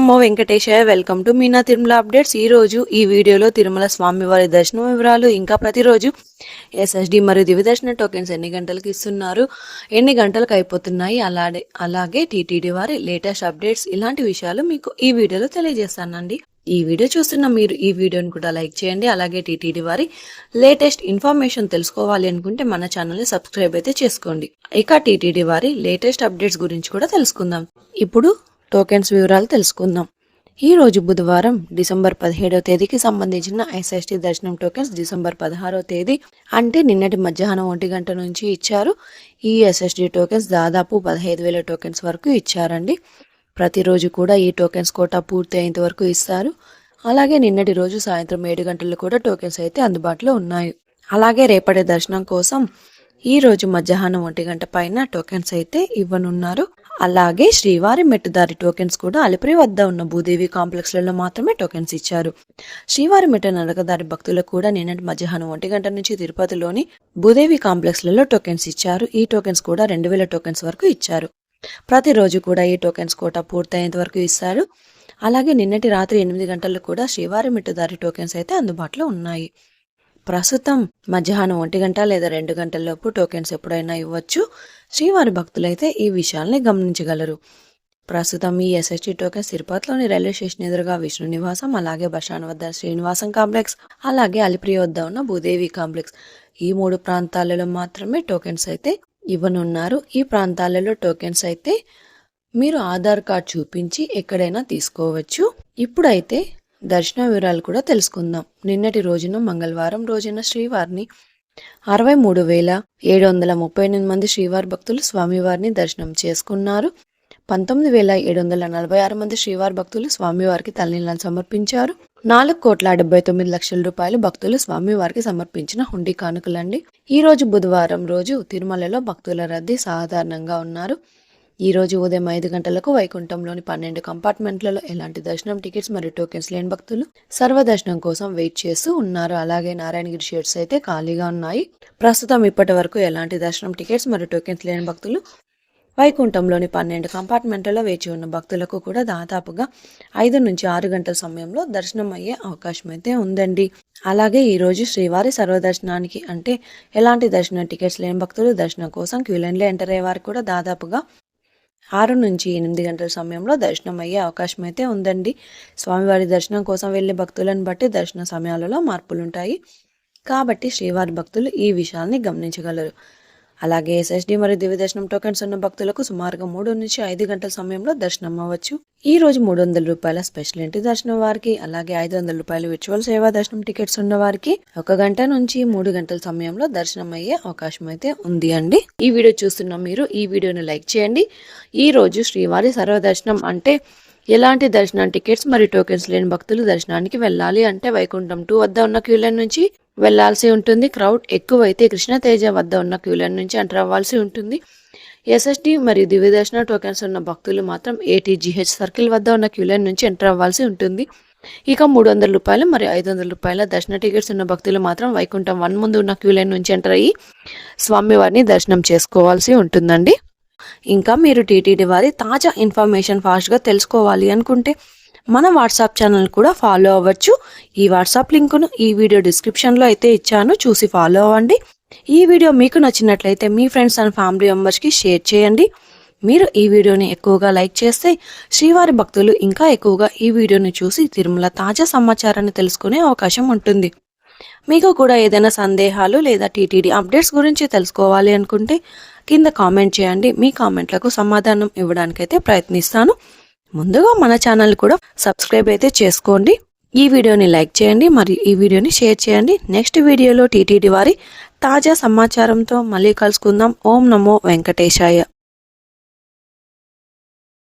Namo Venkatesaya. Welcome to Meena Tirumala updates. ఈ రోజు ఈ వీడియోలో తిరుమల స్వామివారి దర్శనం వివరాలు, ఇంకా ప్రతిరోజు ఎస్ఎస్డి మరియు దివ్య దర్శన టోకెన్స్ ఎన్ని గంటలకు ఇస్తున్నారు, ఎన్ని గంటలకు అయిపోతున్నాయి, అలాగే టీటీడీ వారి లేటెస్ట్ అప్డేట్స్, ఇలాంటి విషయాలు మీకు ఈ వీడియోలో తెలియజేస్తానండి. ఈ వీడియో చూస్తున్న మీరు ఈ వీడియోని కూడా లైక్ చేయండి. అలాగే టీటీడీ వారి లేటెస్ట్ ఇన్ఫర్మేషన్ తెలుసుకోవాలి అనుకుంటే మన ఛానల్ని సబ్స్క్రైబ్ అయితే చేసుకోండి. ఇక టీటీడీ వారి లేటెస్ట్ అప్డేట్స్ గురించి కూడా తెలుసుకుందాం. ఇప్పుడు టోకెన్స్ వివరాలు తెలుసుకుందాం. ఈ రోజు బుధవారం డిసెంబర్ 17వ తేదీకి సంబంధించిన ఎస్ఎస్టీ దర్శనం టోకెన్స్ డిసెంబర్ 16వ తేదీ అంటే నిన్నటి మధ్యాహ్నం 1 గంట నుంచి ఇచ్చారు. ఈ ఎస్ఎస్టీ టోకెన్స్ దాదాపు 15,000 టోకెన్స్ వరకు ఇచ్చారండి. ప్రతిరోజు కూడా ఈ టోకెన్స్ కోటా పూర్తి అయ్యేంత వరకు ఇస్తారు. అలాగే నిన్నటి రోజు సాయంత్రం 7 గంటలు కూడా టోకెన్స్ అయితే అందుబాటులో ఉన్నాయి. అలాగే రేపటి దర్శనం కోసం ఈ రోజు మధ్యాహ్నం 1 గంట పైన టోకెన్స్ అయితే ఇవ్వనున్నారు. అలాగే శ్రీవారి మెట్టుదారి టోకెన్స్ కూడా అలిపిరి వద్ద ఉన్న భూదేవి కాంప్లెక్స్లలో మాత్రమే టోకెన్స్ ఇచ్చారు. శ్రీవారి మెట్ట నడకదారి భక్తులకు కూడా నిన్నటి మధ్యాహ్నం 1 గంట నుంచి తిరుపతిలోని భూదేవి కాంప్లెక్స్లలో టోకెన్స్ ఇచ్చారు. ఈ టోకెన్స్ కూడా 2,000 టోకెన్స్ వరకు ఇచ్చారు. ప్రతిరోజు కూడా ఈ టోకెన్స్ కోటా పూర్తయ్యేంత వరకు ఇస్తారు. అలాగే నిన్నటి రాత్రి 8 గంటలకు కూడా శ్రీవారి మెట్టుదారి టోకెన్స్ అయితే అందుబాటులో ఉన్నాయి. ప్రస్తుతం మధ్యాహ్నం 1 గంట లేదా 2 గంటల లోపు టోకెన్స్ ఎప్పుడైనా ఇవ్వచ్చు. శ్రీవారి భక్తులైతే ఈ విషయాల్ని గమనించగలరు. ప్రస్తుతం ఈ ఎస్ఎస్టీ టోకెన్స్ తిరుపతిలోని రైల్వే స్టేషన్ ఎదురుగా విష్ణు నివాసం, అలాగే బస్టాండ్ వద్ద శ్రీనివాసం కాంప్లెక్స్, అలాగే అలిపిరి వద్ద ఉన్న భూదేవి కాంప్లెక్స్, ఈ 3 ప్రాంతాలలో మాత్రమే టోకెన్స్ అయితే ఇవ్వనున్నారు. ఈ ప్రాంతాలలో టోకెన్స్ అయితే మీరు ఆధార్ కార్డ్ చూపించి ఎక్కడైనా తీసుకోవచ్చు. ఇప్పుడైతే దర్శన వివరాలు కూడా తెలుసుకుందాం. నిన్నటి రోజున మంగళవారం రోజున శ్రీవారిని 63,738 మంది శ్రీవారి భక్తులు స్వామివారిని దర్శనం చేసుకున్నారు. 19,746 మంది శ్రీవారి భక్తులు స్వామివారికి తలనీలాలు సమర్పించారు. 4,79,00,000 రూపాయలు భక్తులు స్వామివారికి సమర్పించిన హుండీ కానుకలండి. ఈ రోజు బుధవారం రోజు తిరుమలలో భక్తుల రద్దీ సాధారణంగా ఉన్నారు. ఈ రోజు ఉదయం 5 గంటలకు వైకుంఠంలోని 12 కంపార్ట్మెంట్లలో ఎలాంటి దర్శనం టికెట్స్ మరియు టోకెన్స్ లేని భక్తులు సర్వదర్శనం కోసం వెయిట్ చేస్తూ ఉన్నారు. అలాగే నారాయణగిరి షేడ్స్ అయితే ఖాళీగా ఉన్నాయి. ప్రస్తుతం ఇప్పటి వరకు ఎలాంటి దర్శనం టికెట్స్ మరియు టోకెన్స్ లేని భక్తులు వైకుంఠంలోని 12 కంపార్ట్మెంట్లలో వేచి ఉన్న భక్తులకు కూడా దాదాపుగా 5 నుంచి 6 గంటల సమయంలో దర్శనం అయ్యే అవకాశం అయితే ఉందండి. అలాగే ఈ రోజు శ్రీవారి సర్వదర్శనానికి అంటే ఎలాంటి దర్శనం టికెట్స్ లేని భక్తులు దర్శనం కోసం క్యూ లైన్లో ఎంటర్ అయ్యే వారు కూడా దాదాపుగా 6 నుంచి 8 గంటల సమయంలో దర్శనం అయ్యే అవకాశం అయితే ఉందండి. స్వామివారి దర్శనం కోసం వెళ్లే భక్తులను బట్టి దర్శన సమయాలలో మార్పులుంటాయి. కాబట్టి శ్రీవారి భక్తులు ఈ విషయాల్ని గమనించగలరు. అలాగే ఎస్ఎస్డి మరియు దివ్య దర్శనం టోకెన్స్ ఉన్న భక్తులకు సుమారుగా 3 నుంచి 5 గంటల సమయంలో దర్శనం అవ్వచ్చు. ఈ రోజు 300 రూపాయల స్పెషల్ ఎంట్రీ దర్శనం వారికి, అలాగే 500 రూపాయల విర్చువల్ సేవా దర్శనం టికెట్స్ ఉన్న వారికి 1 గంట నుంచి 3 గంటల సమయంలో దర్శనం అయ్యే అవకాశం అయితే ఉంది అండి. ఈ వీడియో చూస్తున్న మీరు ఈ వీడియోని లైక్ చేయండి. ఈ రోజు శ్రీవారి సర్వదర్శనం అంటే ఎలాంటి దర్శనం టికెట్స్ మరియు టోకెన్స్ లేని భక్తులు దర్శనానికి వెళ్ళాలి అంటే వైకుంఠం 2 వద్ద ఉన్న క్యూ లైన్ నుంచి వెళ్లాల్సి ఉంటుంది. క్రౌడ్ ఎక్కువైతే కృష్ణతేజ వద్ద ఉన్న క్యూ లైన్ నుంచి ఎంటర్ అవ్వాల్సి ఉంటుంది. ఎస్ఎస్డి మరియు దివ్య దర్శన టోకెన్స్ ఉన్న భక్తులు మాత్రం ఏటీజీహెచ్ సర్కిల్ వద్ద ఉన్న క్యూ లైన్ నుంచి ఎంటర్ అవ్వాల్సి ఉంటుంది. ఇక 300 రూపాయలు మరియు 500 రూపాయల దర్శన టికెట్స్ ఉన్న భక్తులు మాత్రం వైకుంఠం 1 ముందు ఉన్న క్యూ లైన్ నుంచి ఎంటర్ అయ్యి స్వామివారిని దర్శనం చేసుకోవాల్సి ఉంటుందండి. ఇంకా మీరు టీటీడీ వారి తాజా ఇన్ఫర్మేషన్ ఫాస్ట్గా తెలుసుకోవాలి అనుకుంటే మన వాట్సాప్ ఛానల్ కూడా ఫాలో అవ్వచ్చు. ఈ వాట్సాప్ లింకును ఈ వీడియో డిస్క్రిప్షన్లో అయితే ఇచ్చాను, చూసి ఫాలో అవ్వండి. ఈ వీడియో మీకు నచ్చినట్లయితే మీ ఫ్రెండ్స్ అండ్ ఫ్యామిలీ మెంబర్స్కి షేర్ చేయండి. మీరు ఈ వీడియోని ఎక్కువగా లైక్ చేస్తే శ్రీవారి భక్తులు ఇంకా ఎక్కువగా ఈ వీడియోని చూసి తిరుమల తాజా సమాచారాన్ని తెలుసుకునే అవకాశం ఉంటుంది. మీకు కూడా ఏదైనా సందేహాలు లేదా టీటీడీ అప్డేట్స్ గురించి తెలుసుకోవాలి అనుకుంటే కింద కామెంట్ చేయండి. మీ కామెంట్లకు సమాధానం ఇవ్వడానికైతే ప్రయత్నిస్తాను. ముందుగా మన ఛానల్ కూడా సబ్స్క్రైబ్ అయితే చేసుకోండి. ఈ వీడియోని లైక్ చేయండి మరియు ఈ వీడియోని షేర్ చేయండి. నెక్స్ట్ వీడియోలో టీటీడీ వారి తాజా సమాచారంతో మళ్ళీ కలుసుకుందాం. ఓం నమో వెంకటేశాయ.